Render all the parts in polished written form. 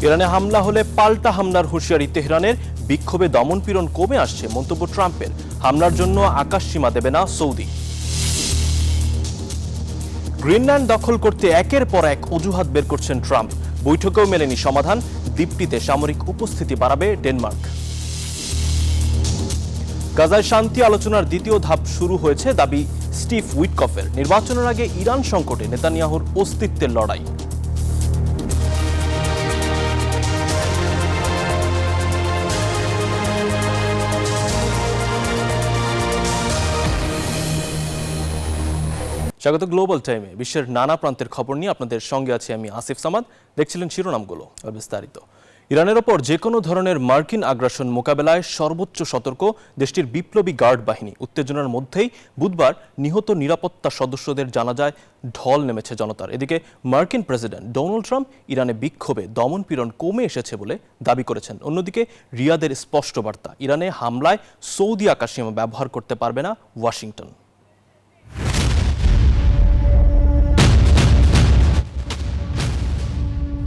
ইরানে হামলা হলে পাল্টা হামলার হুঁশিয়ারি তেহরানের, বিক্ষোভে দমনপীড়ন কমে আসছে মন্তব্য ট্রাম্পের। হামলার জন্য আকাশসীমা দেবে না সৌদি। গ্রিনল্যান্ড দখল করতে একের পর এক অজুহাত বের করছেন ট্রাম্প। বৈঠকেও মেলেনি সমাধান। দ্বীপটিতে সামরিক উপস্থিতি বাড়াবে ডেনমার্ক। গাজায় শান্তি আলোচনার দ্বিতীয় ধাপ শুরু হয়েছে, দাবি স্টিভ উইটকফের। নির্বাচনের আগে ইরান সংকটে নেতানিয়াহুর অস্তিত্বের লড়াই। স্বাগত গ্লোবাল টাইমে। বিশ্বের নানা প্রান্তের খবর নিয়ে আপনাদের সঙ্গে আছি আমি আসিফ সামাদ। দেখছিলেন শিরোনামগুলো, বিস্তারিত। ইরানের ওপর যে কোনো ধরনের মার্কিন আগ্রাসন মোকাবেলায় সর্বোচ্চ সতর্ক দেশটির বিপ্লবী গার্ড বাহিনী। উত্তেজনার মধ্যেই বুধবার নিহত নিরাপত্তা সদস্যদের জানাজায় ঢল নেমেছে জনতার। এদিকে মার্কিন প্রেসিডেন্ট ডোনাল্ড ট্রাম্প ইরানে বিক্ষোভে দমনপীড়ন কমে এসেছে বলে দাবি করেছেন। অন্যদিকে রিয়াদের স্পষ্ট বার্তা, ইরানে হামলায় সৌদি আকাশসীমা ব্যবহার করতে পারবে না ওয়াশিংটন।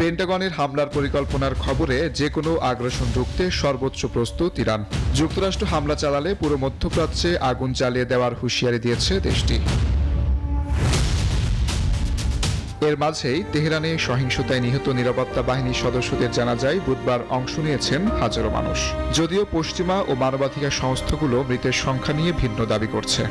পেন্টাগনের হামলার পরিকল্পনার খবরে যে কোনো আগ্রাসন রুখতে সর্বোচ্চ প্রস্তুত ইরান। যুক্তরাষ্ট্র হামলা চালালে পুরো মধ্যপ্রাচ্যে আগুন জ্বালিয়ে দেওয়ার হুঁশিয়ারি দিয়েছে দেশটি। এর মাঝেই তেহরানে সহিংসতায় নিহত নিরাপত্তা বাহিনীর সদস্যদের জানাজায় বুধবার অংশ নিয়েছেন হাজারো মানুষ। যদিও পশ্চিমা ও মানবাধিকার সংস্থাগুলো মৃতের সংখ্যা নিয়ে ভিন্ন দাবি করছে।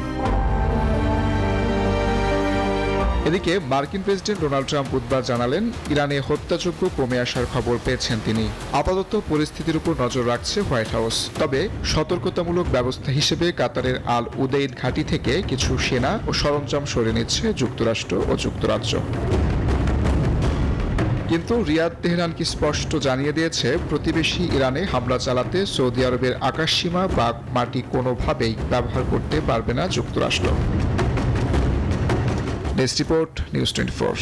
এদিকে মার্কিন প্রেসিডেন্ট ডোনাল্ড ট্রাম্প বুধবার জানালেন, ইরানে হত্যাযজ্ঞ কমে আসার খবর পেয়েছেন তিনি। আপাতত পরিস্থিতির উপর নজর রাখছে হোয়াইট হাউস। তবে সতর্কতামূলক ব্যবস্থা হিসেবে কাতারের আল উদেইদ ঘাঁটি থেকে কিছু সেনা ও সরঞ্জাম সরিয়ে নিচ্ছে যুক্তরাষ্ট্র ও যুক্তরাজ্য। কিন্তু রিয়াদ তেহরানকে স্পষ্ট জানিয়ে দিয়েছে, প্রতিবেশী ইরানে হামলা চালাতে সৌদি আরবের আকাশসীমা বা মাটি কোনোভাবেই ব্যবহার করতে পারবে না যুক্তরাষ্ট্র। নিউজ 24।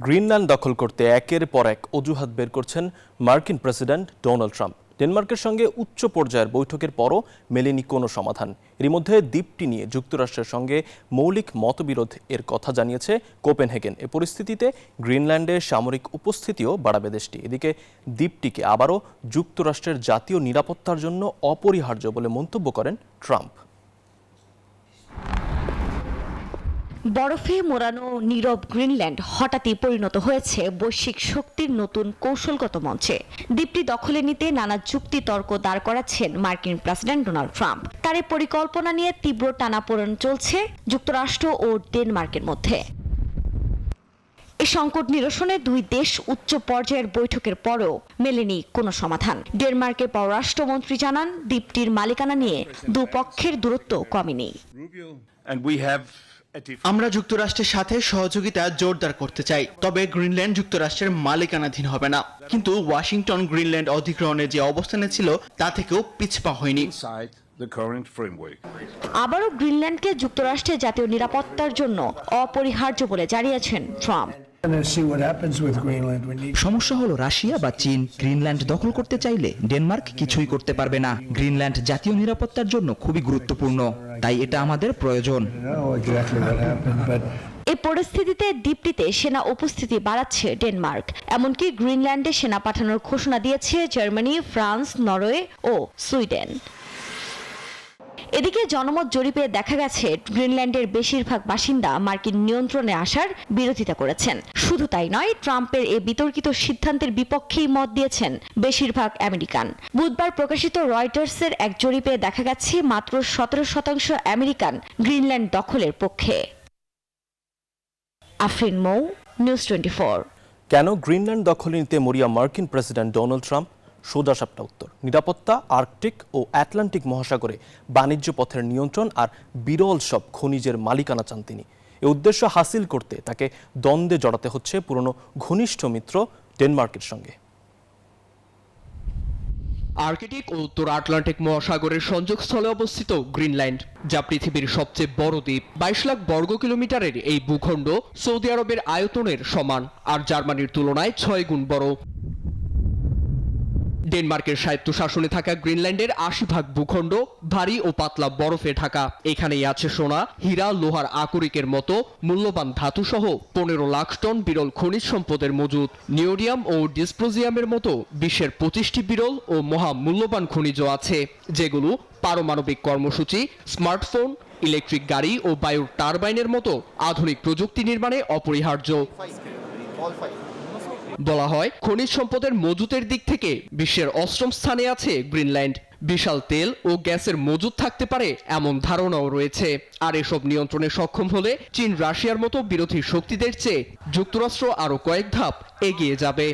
গ্রিনল্যান্ড দখল করতে একের পর এক অজুহাত বের করছেন মার্কিন প্রেসিডেন্ট ডোনাল্ড ট্রাম্প। ডেনমার্কের সঙ্গে উচ্চ পর্যায়ের বৈঠকের পরও মেলেনি কোনো সমাধান। এর মধ্যে দ্বীপটি নিয়ে যুক্তরাষ্ট্রের সঙ্গে মৌলিক মতবিরোধ এর কথা জানিয়েছে কোপেনহেগেন। এ পরিস্থিতিতে গ্রিনল্যান্ডে সামরিক উপস্থিতিও বাড়াবে দেশটি। এদিকে দ্বীপটিকে আবারও যুক্তরাষ্ট্রের জাতীয় নিরাপত্তার জন্য অপরিহার্য বলে মন্তব্য করেন ট্রাম্প। বরফে মোড়ানো নীরব গ্রিনল্যান্ড হঠাৎই পরিণত হয়েছে বৈশ্বিক শক্তির নতুন কৌশলগত মঞ্চে। দ্বীপটি দখলে নিতে নানা যুক্তি তর্ক দাঁড় করাচ্ছেন মার্কিন প্রেসিডেন্ট ডোনাল্ড ট্রাম্প। তার এই পরিকল্পনা নিয়ে তীব্র টানাপোড়েন চলছে যুক্তরাষ্ট্র ও ডেনমার্কের মধ্যে। এই সংকট নিরসনে দুই দেশ উচ্চ পর্যায়ের বৈঠকের পরেও মেলেনি কোনো সমাধান। ডেনমার্কের পররাষ্ট্রমন্ত্রী জানান, দ্বীপটির মালিকানা নিয়ে দুপক্ষের দূরত্ব কমেনি। আমরা যুক্তরাষ্ট্রের সাথে সহযোগিতা জোরদার করতে চাই, তবে গ্রিনল্যান্ড যুক্তরাষ্ট্রের মালিকানাধীন হবে না। কিন্তু ওয়াশিংটন গ্রিনল্যান্ড অধিগ্রহণের যে অবস্থানে ছিল তা থেকেও পিছপা হয়নি। আবারও গ্রিনল্যান্ডকে যুক্তরাষ্ট্রের জাতীয় নিরাপত্তার জন্য অপরিহার্য বলে জানিয়েছেন ট্রাম্প। সমস্যা হলো রাশিয়া বা চীন গ্রিনল্যান্ড দখল করতে চাইলে ডেনমার্ক কিছুই করতে পারবে না। গ্রিনল্যান্ড জাতীয় নিরাপত্তার জন্য খুবই গুরুত্বপূর্ণ, তাই এটা আমাদের প্রয়োজন। এই পরিস্থিতিতে দ্বীপটিতে সেনা উপস্থিতি বাড়াচ্ছে ডেনমার্ক। এমনকি গ্রিনল্যান্ডে সেনা পাঠানোর ঘোষণা দিয়েছে জার্মানি, ফ্রান্স, নরওয়ে ও সুইডেন। এদিকে জনমত জরিপে দেখা গেছে, গ্রিনল্যান্ডের বেশিরভাগ বাসিন্দা মার্কিন নিয়ন্ত্রণে আসার বিরোধিতা করেছেন। শুধু তাই নয়, ট্রাম্পের এই বিতর্কিত সিদ্ধান্তের বিপক্ষেই মত দিয়েছেন বেশিরভাগ আমেরিকান। বুধবার প্রকাশিত রয়টার্সের এক জরিপে দেখা গেছে, মাত্র 17% আমেরিকান গ্রিনল্যান্ড দখলের পক্ষে। আফরিন মৌ, নিউজ 24। কেন গ্রিনল্যান্ড দখলে নিতে মরিয়া মার্কিন প্রেসিডেন্ট ডোনাল্ড ট্রাম্প? সোজা সাপটা উত্তর, নিরাপত্তা, আর্কটিক ও আটলান্টিক মহাসাগরে বাণিজ্য পথের নিয়ন্ত্রণ আর বিরল সব খনিজের মালিকানা চান তিনি। এই উদ্দেশ্য হাসিল করতে তাকে দ্বন্দ্বে জড়াতে হচ্ছে পুরনো ঘনিষ্ঠ মিত্র ডেনমার্কের সঙ্গে। আর্কটিক ও উত্তর আটলান্টিক মহাসাগরের সংযোগস্থলে অবস্থিত গ্রিনল্যান্ড, যা পৃথিবীর সবচেয়ে বড় দ্বীপ। 22 লাখ বর্গ কিলোমিটারের এই ভূখণ্ড সৌদি আরবের আয়তনের সমান, আর জার্মানির তুলনায় 6 গুণ বড়। ডেনমার্কের স্বায়ত্তশাসনে থাকা গ্রিনল্যান্ডের ৮০% ভূখণ্ড ভারী ও পাতলা বরফে ঢাকা। এখানেই আছে সোনা, হীরা, লোহার আকরিকের মতো মূল্যবান ধাতু সহ ১৫ লাখ টন বিরল খনিজ সম্পদের মজুদ। নিওডিয়াম ও ডিসপ্রোজিয়ামের মতো বিশ্বের ২৫টি বিরল ও মহা মূল্যবান খনিজ আছে, যেগুলো পারমাণবিক কর্মসূচি, স্মার্টফোন, ইলেকট্রিক গাড়ি ও বায়ুর টারবাইনের মতো আধুনিক প্রযুক্তি নির্মাণে অপরিহার্য। বলা হয়, খনিজ সম্পদের মজুতের দিক থেকে বিশ্বের ৮ম স্থানে আছে গ্রিনল্যান্ড। বিশাল তেল ও গ্যাসের মজুদ থাকতে পারে এমন ধারণাও রয়েছে। আর এসব নিয়ন্ত্রণে সক্ষম হলে চীন, রাশিয়ার মতো বিরোধী শক্তিদের চেয়ে যুক্তরাষ্ট্র আরও কয়েক ধাপ এগিয়ে যাবে।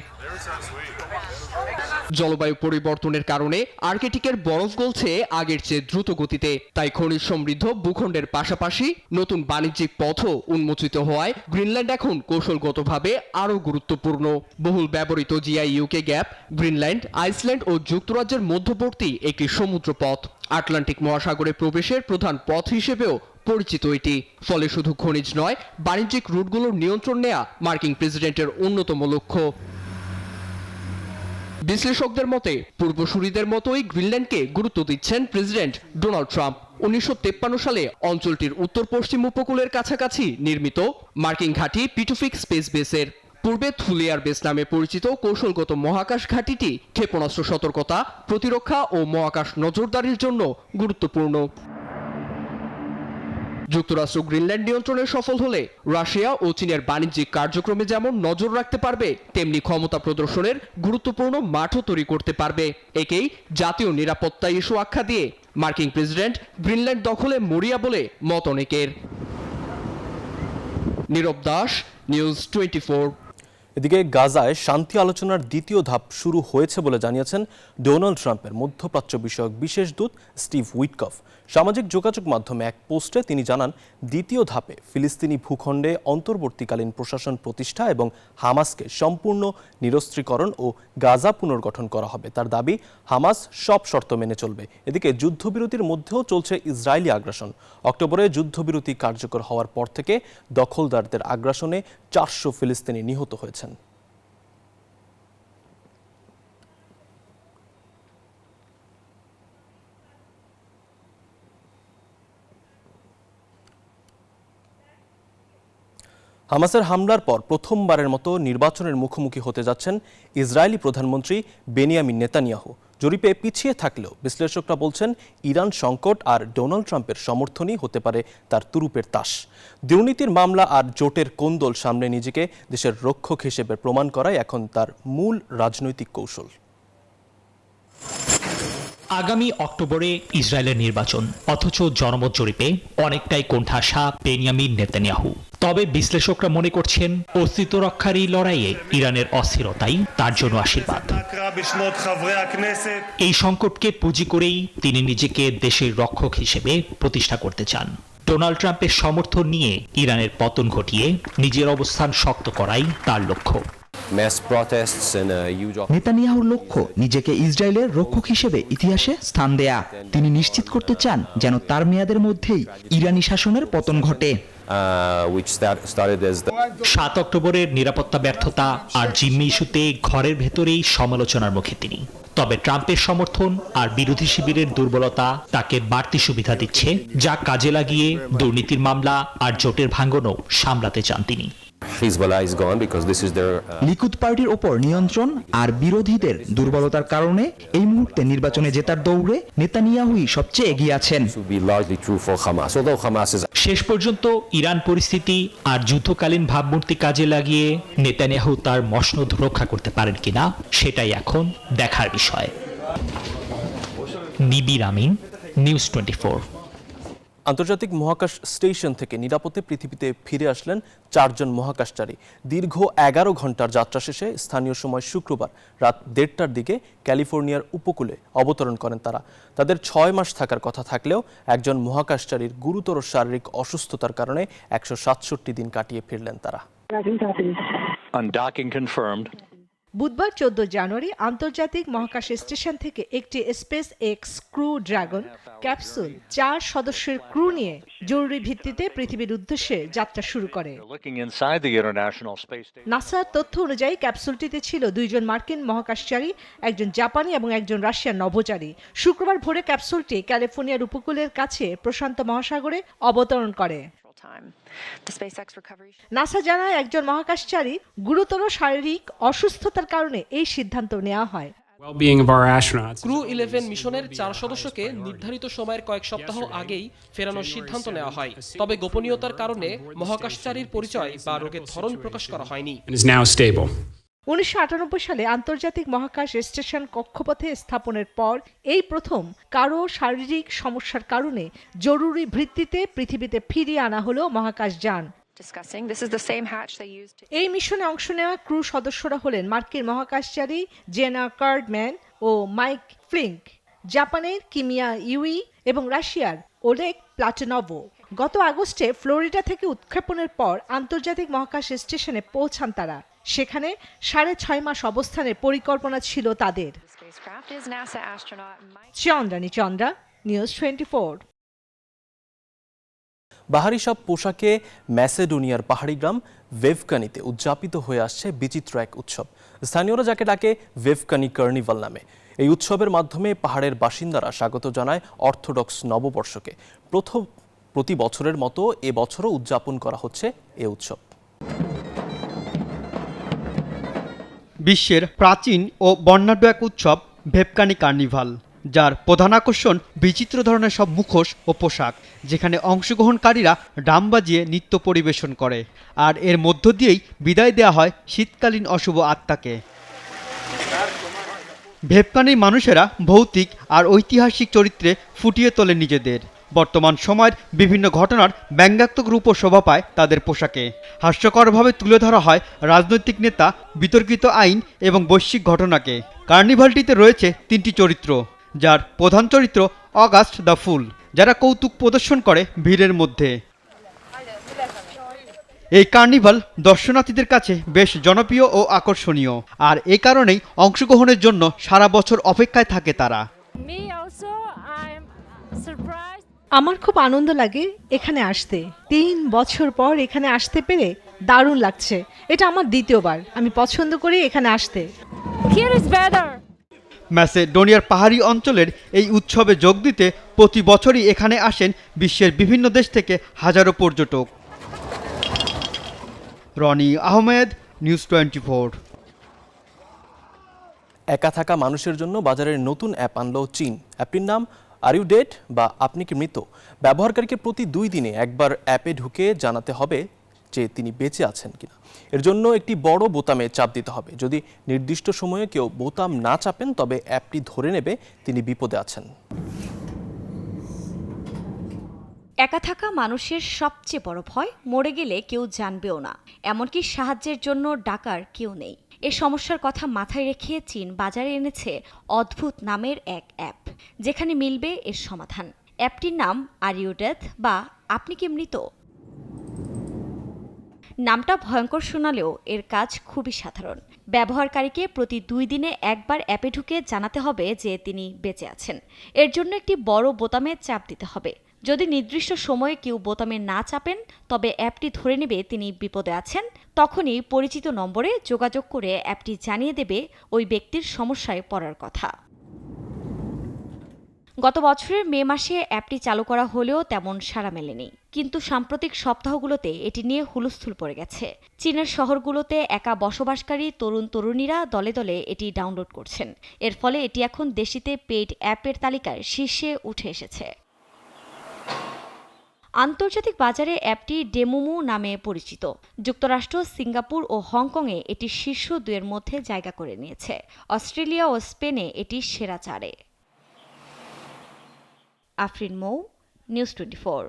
জলবায়ু পরিবর্তনের কারণে আর্কটিকের বরফ গলছে আগের চেয়ে দ্রুত গতিতে। তাই খনিজ সমৃদ্ধ ভূখণ্ডের পাশাপাশি নতুন বাণিজ্যিক পথও উন্মোচিত হওয়ায় গ্রিনল্যান্ড এখন কৌশলগতভাবে আরও গুরুত্বপূর্ণ। বহুল ব্যবহৃত জিআই-ইউকে গ্যাপ গ্রিনল্যান্ড, আইসল্যান্ড ও যুক্তরাজ্যের মধ্যবর্তী একটি সমুদ্রপথ। আটলান্টিক মহাসাগরে প্রবেশের প্রধান পথ হিসেবেও পরিচিত এটি। ফলে শুধু খনিজ নয়, বাণিজ্যিক রুটগুলোর নিয়ন্ত্রণ নেয়া মার্কিন প্রেসিডেন্টের অন্যতম লক্ষ্য। বিশ্লেষকদের মতে পূর্বসূরীদের মতোই গ্রিনল্যান্ডকে গুরুত্ব দিচ্ছেন প্রেসিডেন্ট ডোনাল্ড ট্রাম্প। ১৯৫৩ সালে অঞ্চলটির উত্তর পশ্চিম উপকূলের কাছাকাছি নির্মিত মার্কিন ঘাঁটি পিটুফিক স্পেস বেসের পূর্বে থুলিয়ার বেস নামে পরিচিত কৌশলগত মহাকাশ ঘাঁটিটি ক্ষেপণাস্ত্র সতর্কতা, প্রতিরক্ষা ও মহাকাশ নজরদারির জন্য গুরুত্বপূর্ণ। যুক্তরাষ্ট্র গ্রিনল্যান্ড নিয়ন্ত্রণে সফল হলে রাশিয়া ও চীনের বাণিজ্যিক কার্যক্রমে যেমন নজর রাখতে পারবে, তেমনি ক্ষমতা প্রদর্শনের গুরুত্বপূর্ণ মাঠও তৈরি করতে পারবে। একেই জাতীয় নিরাপত্তা ইস্যু আখ্যা দিয়ে মার্কিন প্রেসিডেন্ট গ্রিনল্যান্ড দখলে মরিয়া বলে মত অনেকের। নীরব দাস, নিউজ 24। এদিকে গাজায় শান্তি আলোচনার দ্বিতীয় ধাপ শুরু হয়েছে বলে জানিয়েছেন ডোনাল্ড ট্রাম্পের মধ্যপ্রাচ্য বিষয়ক বিশেষ দূত স্টিভ উইটকফ। সামাজিক যোগাযোগ মাধ্যমে এক পোস্টে তিনি জানান, দ্বিতীয় ধাপে ফিলিস্তিনি ভূখণ্ডে অন্তর্বর্তীকালীন প্রশাসন প্রতিষ্ঠা এবং হামাসকে সম্পূর্ণ নিরস্ত্রীকরণ ও গাজা পুনর্গঠন করা হবে। তার দাবি, হামাস সব শর্ত মেনে চলবে। এদিকে যুদ্ধবিরতির মধ্যেও চলছে ইসরায়েলি আগ্রাসন। অক্টোবরে যুদ্ধবিরতি কার্যকর হওয়ার পর থেকে দখলদারদের আগ্রাসনে ৪০০ ফিলিস্তিনি নিহত হয়েছেন। হামাসের হামলার পর প্রথমবারের মতো নির্বাচনের মুখোমুখি হতে যাচ্ছেন ইসরায়েলি প্রধানমন্ত্রী বেনিয়ামিন নেতানিয়াহু। জরিপে পিছিয়ে থাকলেও বিশ্লেষকরা বলছেন, ইরান সংকট আর ডোনাল্ড ট্রাম্পের সমর্থনই হতে পারে তার তুরুপের তাস। দুর্নীতির মামলা আর জোটের কোন্দল সামনে নিজেকে দেশের রক্ষক হিসেবে প্রমাণ করাই এখন তার মূল রাজনৈতিক কৌশল। আগামী অক্টোবরে ইসরায়েলের নির্বাচন, অথচ জনমত জরিপে অনেকটাই কোণঠাসা বেনিয়ামিন নেতানিয়াহু। তবে বিশ্লেষকরা মনে করছেন, অস্তিত্ব রক্ষার এই লড়াইয়ে ইরানের অস্থিরতাই তার জন্য আশীর্বাদ। এই সংকটকে পুঁজি করেই তিনি নিজেকে দেশের রক্ষক হিসেবে প্রতিষ্ঠা করতে চান। ডোনাল্ড ট্রাম্পের সমর্থন নিয়ে ইরানের পতন ঘটিয়ে নিজের অবস্থান শক্ত করাই তার লক্ষ্য। নেতানিয়াহুর লক্ষ্য নিজেকে ইসরায়েলের রক্ষক হিসেবে ইতিহাসে স্থান দেয়া। তিনি নিশ্চিত করতে চান যেন তার মেয়াদের মধ্যেই ইরানি শাসনের পতন ঘটে। ৭ অক্টোবরের নিরাপত্তা ব্যর্থতা আর জিম্মি ইস্যুতে ঘরের ভেতরেই সমালোচনার মুখে তিনি। তবে ট্রাম্পের সমর্থন আর বিরোধী শিবিরের দুর্বলতা তাকে বাড়তি সুবিধা দিচ্ছে, যা কাজে লাগিয়ে দুর্নীতির মামলা আর জোটের ভাঙনও সামলাতে চান তিনি। লিকুদ পার্টির ওপর নিয়ন্ত্রণ আর বিরোধীদের দুর্বলতার কারণে এই মুহূর্তে নির্বাচনে জেতার দৌড়ে নেতানিয়াহুই সবচেয়ে এগিয়ে আছেন। শেষ পর্যন্ত ইরান পরিস্থিতি আর যুদ্ধকালীন ভাবমূর্তি কাজে লাগিয়ে নেতানিয়াহু তার মসনদ রক্ষা করতে পারেন কিনা, সেটাই এখন দেখার বিষয়। নিবির আমিন, নিউজ 24। আন্তর্জাতিক মহাকাশ স্টেশন থেকে নিরাপদে পৃথিবীতে ফিরে আসলেন 4 জন মহাকাশচারী। দীর্ঘ 11 ঘন্টার যাত্রা শেষে স্থানীয় সময় শুক্রবার রাত 1:30টার দিকে ক্যালিফোর্নিয়ার উপকূলে অবতরণ করেন তারা। তাদের 6 মাস থাকার কথা থাকলেও একজন মহাকাশচারীর গুরুতর শারীরিক অসুস্থতার কারণে 167 দিন কাটিয়ে ফিরলেন তারা। বুধবার 14 জানুয়ারি আন্তর্জাতিক মহাকাশ স্টেশন থেকে একটি space x crew dragon capsule 4 সদস্যের ক্রু নিয়ে জরুরি ভিত্তিতে পৃথিবীর উদ্দেশ্যে যাত্রা শুরু করে। নাসার তথ্য অনুযায়ী ক্যাপসুলটিতে ছিল 2 জন মার্কিন মহাকাশচারী, একজন জাপানি এবং একজন রাশিয়ান নভোচারী। শুক্রবার ভোরে ক্যাপসুলটি ক্যালিফোর্নিয়ার উপকূলের কাছে প্রশান্ত মহাসাগরে অবতরণ করে। নাসা জানায় একজন মহাকাশচারী গুরুতর শারীরিক অসুস্থতার কারণে এই সিদ্ধান্ত নেওয়া হয়। ক্রু 11 মিশনের 4 সদস্যকে নির্ধারিত সময়ের কয়েক সপ্তাহ আগেই ফেরানোর সিদ্ধান্ত নেওয়া হয়, তবে গোপনীয়তার কারণে মহাকাশচারীর পরিচয় বা রোগের ধরন প্রকাশ করা হয়নি। 1998 সালে আন্তর্জাতিক মহাকাশ স্টেশন কক্ষপথে স্থাপনের পর এই প্রথম কারো শারীরিক সমস্যার কারণে জরুরি ভিত্তিতে পৃথিবীতে ফিরিয়ে আনা হলো মহাকাশযান। এই মিশনে অংশ নেওয়া ক্রু সদস্যরা হলেন মার্কিন মহাকাশচারী জেনা কার্ডম্যান ও মাইক ফ্লিঙ্ক, জাপানের কিমিয়া ইউই এবং রাশিয়ার ওলেগ প্লাটনভো। গত আগস্টে ফ্লোরিডা থেকে উৎক্ষেপণের পর আন্তর্জাতিক মহাকাশ স্টেশনে পৌঁছান তারা। সেখানে 6.5 মাস অবস্থানের পরিকল্পনা ছিল তাদের। চন্দ্রানী চন্দ্রা, নিউজ 24। বাহারি সব পোশাকে ম্যাসেডোনিয়ার পাহাড়ি গ্রাম ভেভকানিতে উদযাপিত হয়ে আসছে বিচিত্র এক উৎসব। স্থানীয়রা যাকে ডাকে ভেভকানি কার্নিভাল নামে। এই উৎসবের মাধ্যমে পাহাড়ের বাসিন্দারা স্বাগত জানায় অর্থোডক্স নববর্ষকে। প্রতি বছরের মতো এবছরও উদযাপন করা হচ্ছে এ উৎসব। বিশ্বের প্রাচীন ও বর্ণাঢ্য এক উৎসব ভেভকানি কার্নিভাল, যার প্রধান আকর্ষণ বিচিত্র ধরনের সব মুখোশ ও পোশাক, যেখানে অংশগ্রহণকারীরা ড্রাম বাজিয়ে নৃত্য পরিবেশন করে। আর এর মধ্য দিয়েই বিদায় দেওয়া হয় শীতকালীন অশুভ আত্মাকে। ভেভকানির মানুষেরা ভৌতিক আর ঐতিহাসিক চরিত্রে ফুটিয়ে তোলে নিজেদের। বর্তমান সময়ের বিভিন্ন ঘটনার ব্যঙ্গাত্মক রূপও শোভা পায় তাদের পোশাকে। হাস্যকরভাবে তুলে ধরা হয় রাজনৈতিক নেতা, বিতর্কিত আইন এবং বৈশ্বিক ঘটনাকে। কার্নিভালটিতে রয়েছে 3টি চরিত্র, যার প্রধান চরিত্র অগাস্ট দ্য ফুল, যারা কৌতুক প্রদর্শন করে ভিড়ের মধ্যে। এই কার্নিভাল দর্শনার্থীদের কাছে বেশ জনপ্রিয় ও আকর্ষণীয়, আর এ কারণেই অংশগ্রহণের জন্য সারা বছর অপেক্ষায় থাকে তারা। আমার খুব আনন্দ লাগে এখানে আসতে। 3 বছর পর এখানে আসতে পেরে দারুণ লাগছে। এটা আমার দ্বিতীয়বার। আমি পছন্দ করি এখানে আসতে। ম্যাসেডোনিয়ার পাহাড়ি অঞ্চলের এই উৎসবে যোগ দিতে প্রতি বছরই এখানে আসেন বিশ্বের বিভিন্ন দেশ থেকে হাজারো পর্যটক। রনি আহমেদ, নিউজ 24। একা থাকা মানুষের জন্য বাজারের নতুন অ্যাপ আনলো চীন। অ্যাপটির নাম আর ইউ ডেড বা আপনি কি মৃত। ব্যবহারকারীকে প্রতি 2 দিনে একবার অ্যাপে ঢুকে জানাতে হবে যে তিনি বেঁচে আছেন কিনা। এর জন্য একটি বড় বোতামে চাপ দিতে হবে। যদি নির্দিষ্ট সময়ে কেউ বোতাম না চাপেন তবে অ্যাপটি ধরে নেবে তিনি বিপদে আছেন। একা থাকা মানুষের সবচেয়ে বড় ভয় মরে গেলে কেউ জানবেও না, এমনকি সাহায্যের জন্য ডাকার কেউ নেই। এ সমস্যার কথা মাথায় রেখে চীন বাজারে এনেছে অদ্ভুত নামের এক অ্যাপ, যেখানে মিলবে এর সমাধান। অ্যাপটির নাম আর ইউ ডেড বা আপনি কি মৃত। নামটা ভয়ঙ্কর শোনালেও এর কাজ খুবই সাধারণ। ব্যবহারকারীকে প্রতি 2 দিনে একবার অ্যাপে ঢুকে জানাতে হবে যে তিনি বেঁচে আছেন। এর জন্য একটি বড় বোতামে চাপ দিতে হবে। যদি নির্দিষ্ট সময়ে কেউ বোতামে না চাপেন তবে অ্যাপটি ধরে নেবে তিনি বিপদে আছেন। তখনই পরিচিত নম্বরে যোগাযোগ করে অ্যাপটি জানিয়ে দেবে ওই ব্যক্তির সমস্যায় পড়ার কথা। গত বছরের মে মাসে অ্যাপটি চালু করা হলেও তেমন সাড়া মেলেনি, কিন্তু সাম্প্রতিক সপ্তাহগুলোতে এটি নিয়ে হুলস্থুল পড়ে গেছে। চীনের শহরগুলোতে একা বসবাসকারী তরুণ তরুণীরা দলে দলে এটি ডাউনলোড করছেন। এর ফলে এটি এখন দেশটিতে পেইড অ্যাপের তালিকায় শীর্ষে উঠে এসেছে। আন্তর্জাতিক বাজারে অ্যাপটি ডেমোমো নামে পরিচিত। যুক্তরাষ্ট্র, সিঙ্গাপুর ও হংকংয়ে এটি শীর্ষ 2-এর মধ্যে জায়গা করে নিয়েছে। অস্ট্রেলিয়া ও স্পেনে এটি সেরা 4-এ। আফরিন মৌ, নিউজ 24।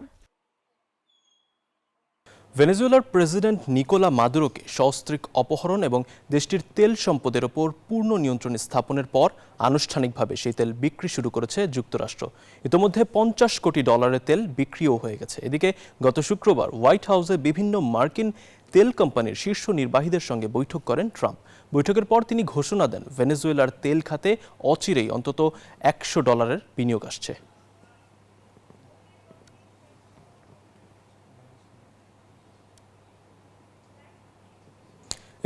ভেনেজুয়েলার প্রেসিডেন্ট নিকোলা মাদুরোকে সস্ত্রীক অপহরণ এবং দেশটির তেল সম্পদের ওপর পূর্ণ নিয়ন্ত্রণ স্থাপনের পর আনুষ্ঠানিকভাবে সেই তেল বিক্রি শুরু করেছে যুক্তরাষ্ট্র। ইতোমধ্যে $50 কোটি তেল বিক্রিও হয়ে গেছে। এদিকে গত শুক্রবার হোয়াইট হাউসে বিভিন্ন মার্কিন তেল কোম্পানির শীর্ষ নির্বাহীদের সঙ্গে বৈঠক করেন ট্রাম্প। বৈঠকের পর তিনি ঘোষণা দেন ভেনেজুয়েলার তেল খাতে অচিরেই অন্তত $100 বিনিয়োগ আসছে।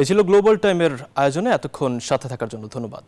এ ছিল গ্লোবাল টাইমের আয়োজনে। এতক্ষণ সাথে থাকার জন্য ধন্যবাদ।